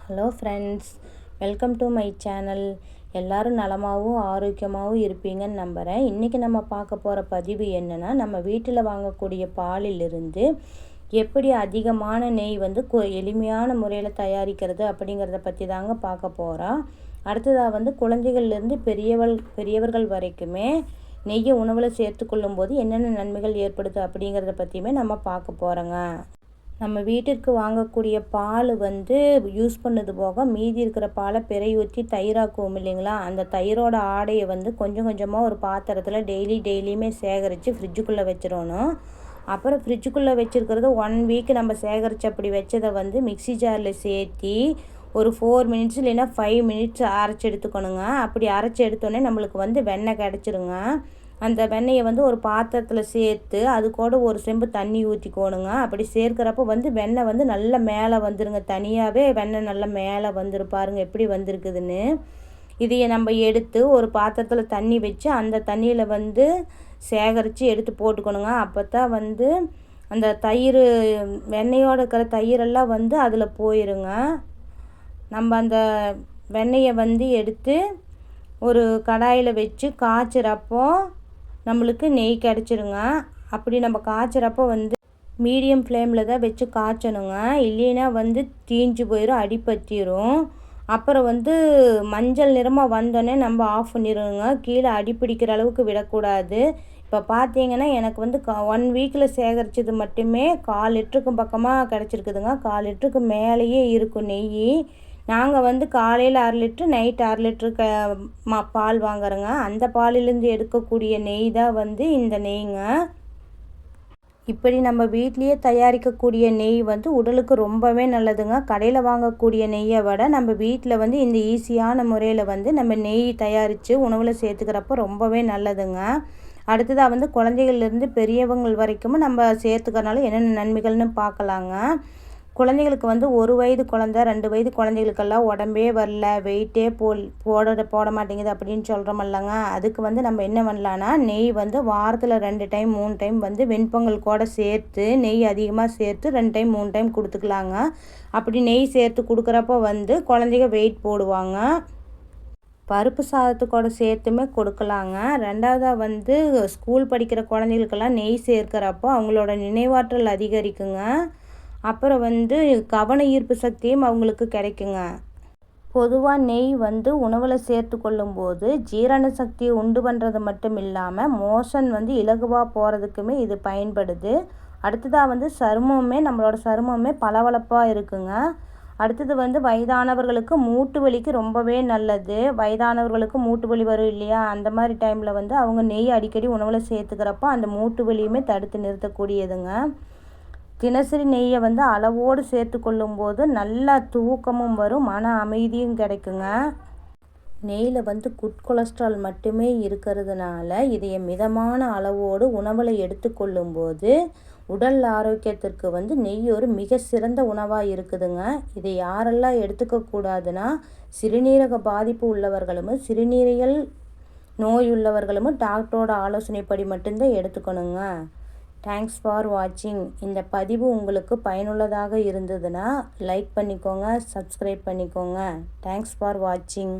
Hello friends, welcome to my channel. எல்லோரும் நலமாகவும் ஆரோக்கியமாகவும் இருப்பீங்கன்னு நம்புகிறேன். இன்றைக்கி நம்ம பார்க்க போகிற பதிவு என்னென்னா, நம்ம வீட்டில் வாங்கக்கூடிய பாலிலிருந்து எப்படி அதிகமான நெய் வந்து எளிமையான முறையில் தயாரிக்கிறது அப்படிங்கிறத பற்றி தாங்க பார்க்க போகிறோம். அடுத்ததாக வந்து குழந்தைகள்லேருந்து பெரியவர்கள் வரைக்குமே நெய்யை உணவில் சேர்த்துக்கொள்ளும் போது என்னென்ன நன்மைகள் ஏற்படுது அப்படிங்கிறத பற்றியுமே நம்ம பார்க்க போகிறோங்க. நம்ம வீட்டிற்கு வாங்கக்கூடிய பால் வந்து யூஸ் பண்ணது போக மீதி இருக்கிற பாலை பிறை ஊற்றி தயிராக்குவோம் இல்லைங்களா, அந்த தயிரோட ஆடையை வந்து கொஞ்சம் கொஞ்சமாக ஒரு பாத்திரத்தில் டெய்லியுமே சேகரித்து ஃப்ரிட்ஜுக்குள்ளே வச்சிடணும். அப்புறம் ஃப்ரிட்ஜுக்குள்ளே வச்சுருக்கிறது 1 வீக் நம்ம சேகரித்து அப்படி வச்சதை வந்து மிக்சி ஜாரில் சேர்த்தி ஒரு 4 மினிட்ஸ் இல்லைன்னா 5 மினிட்ஸ் அரைச்சி எடுத்துக்கணுங்க. அப்படி அரைச்சி எடுத்தோடனே நம்மளுக்கு வந்து வெண்ணெய் கிடச்சிருங்க. அந்த வெண்ணெயை வந்து ஒரு பாத்திரத்தில் சேர்த்து அது கூட ஒரு செம்பு தண்ணி ஊற்றிக்கோணுங்க. அப்படி சேர்க்கிறப்போ வந்து வெண்ணெய் வந்து நல்லா மேலே வந்துருங்க. தனியாகவே வெண்ணெய் நல்லா மேலே வந்துரு பாருங்கள் எப்படி வந்திருக்குதுன்னு. இதையை நம்ம எடுத்து ஒரு பாத்திரத்தில் தண்ணி வச்சு அந்த தண்ணியில் வந்து சேகரித்து எடுத்து போட்டுக்கணுங்க. அப்போ தான் வந்து அந்த தயிர் வெண்ணெயோடு இருக்கிற தயிரெல்லாம் வந்து அதில் போயிருங்க. நம்ம அந்த வெண்ணெயை வந்து எடுத்து ஒரு கடாயில் வச்சு காய்ச்சிறப்போ நம்மளுக்கு நெய் கிடச்சிருங்க. அப்படி நம்ம காய்ச்சிறப்போ வந்து மீடியம் ஃப்ளேமில் தான் வச்சு காய்ச்சணுங்க. இல்லைன்னா வந்து தீஞ்சு போயிடும், அடிப்பற்றிடும். அப்புறம் வந்து மஞ்சள் நிறமாக வந்தோடனே நம்ம ஆஃப் பண்ணிடணுங்க. கீழே அடிப்பிடிக்கிற அளவுக்கு விடக்கூடாது. இப்போ பார்த்தீங்கன்னா எனக்கு வந்து 1 வீக்கில் சேகரித்தது மட்டுமே 1/4 லிட்டருக்கும் பக்கமாக கிடச்சிருக்குதுங்க. 1/4 லிட்டருக்கு மேலேயே இருக்கும் நெய். நாங்கள் வந்து காலையில் 1/2 லிட்ரு, நைட் 1/2 லிட்ரு பால் வாங்குறோங்க. அந்த பாலிலேருந்து எடுக்கக்கூடிய நெய் தான் வந்து இந்த நெய்ங்க. இப்படி நம்ம வீட்லேயே தயாரிக்கக்கூடிய நெய் வந்து உடலுக்கு ரொம்பவே நல்லதுங்க. கடையில் வாங்கக்கூடிய நெய்யை விட நம்ம வீட்டில் வந்து இந்த ஈஸியான முறையில் வந்து நம்ம நெய் தயாரித்து உணவில் சேர்த்துக்கிறப்ப ரொம்பவே நல்லதுங்க. அடுத்ததாக வந்து குழந்தைகள்லேருந்து பெரியவங்கள் வரைக்கும் நம்ம சேர்த்துக்கிறனால என்னென்ன நன்மைகள்னு பார்க்கலாங்க. குழந்தைகளுக்கு வந்து 1 வயது குழந்தை 2 வயது குழந்தைகளுக்கெல்லாம் உடம்பே வரல, வெயிட்டே போட மாட்டேங்குது அப்படின்னு சொல்கிறோமல்லங்க. அதுக்கு வந்து நம்ம என்ன பண்ணலான்னா, நெய் வந்து வாரத்தில் 2 டைம் 3 டைம் வந்து வெண்பொங்கல் கூட சேர்த்து நெய் அதிகமாக சேர்த்து 2 டைம் 3 டைம் கொடுத்துக்கலாங்க. அப்படி நெய் சேர்த்து கொடுக்குறப்ப வந்து குழந்தைங்க வெயிட் போடுவாங்க. பருப்பு சாதத்துக்கூட சேர்த்துமே கொடுக்கலாங்க. 2வதாக வந்து ஸ்கூல் படிக்கிற குழந்தைகளுக்கெல்லாம் நெய் சேர்க்கிறப்போ அவங்களோட நினைவாற்றல் அதிகரிக்குங்க. அப்புறம் வந்து கவன ஈர்ப்பு சக்தியும் அவங்களுக்கு கிடைக்குங்க. பொதுவாக நெய் வந்து உணவில் சேர்த்து கொள்ளும்போது ஜீரண சக்தியை உண்டு பண்ணுறது மட்டும் இல்லாமல் மோஷன் வந்து இலகுவாக போகிறதுக்குமே இது பயன்படுது. அடுத்ததாக வந்து நம்மளோட சருமமே பளபளப்பாக இருக்குங்க. அடுத்தது வந்து வயதானவர்களுக்கு மூட்டு வலிக்கு ரொம்பவே நல்லது. வயதானவர்களுக்கு மூட்டு வலி வரும் இல்லையா, அந்த மாதிரி டைமில் வந்து அவங்க நெய் அடிக்கடி உணவில் சேர்த்துக்கிறப்போ அந்த மூட்டு வலியுமே தடுத்து நிறுத்தக்கூடியதுங்க. தினசரி நெய்யை வந்து அளவோடு சேர்த்து கொள்ளும்போது நல்லா தூக்கமும் வரும், மன அமைதியும் கிடைக்குங்க. நெய்யில் வந்து குட் கொலஸ்ட்ரால் மட்டுமே இருக்கிறதுனால இதைய மிதமான அளவோடு உணவில் எடுத்துக்கொள்ளும்போது உடல் ஆரோக்கியத்திற்கு வந்து நெய் ஒரு மிக சிறந்த உணவாக இருக்குதுங்க. இதை யாரெல்லாம் எடுத்துக்கக்கூடாதுன்னா, சிறுநீரக பாதிப்பு உள்ளவர்களும் சிறுநீரியல் நோய் உள்ளவர்களும் டாக்டரோட ஆலோசனைப்படி மட்டும்தான் எடுத்துக்கணுங்க. தேங்க்ஸ் ஃபார் வாட்சிங். இந்த பதிவு உங்களுக்கு பயனுள்ளதாக இருந்ததுன்னா லைக் பண்ணிக்கோங்க, சப்ஸ்கிரைப் பண்ணிக்கோங்க. தேங்க்ஸ் ஃபார் வாட்சிங்.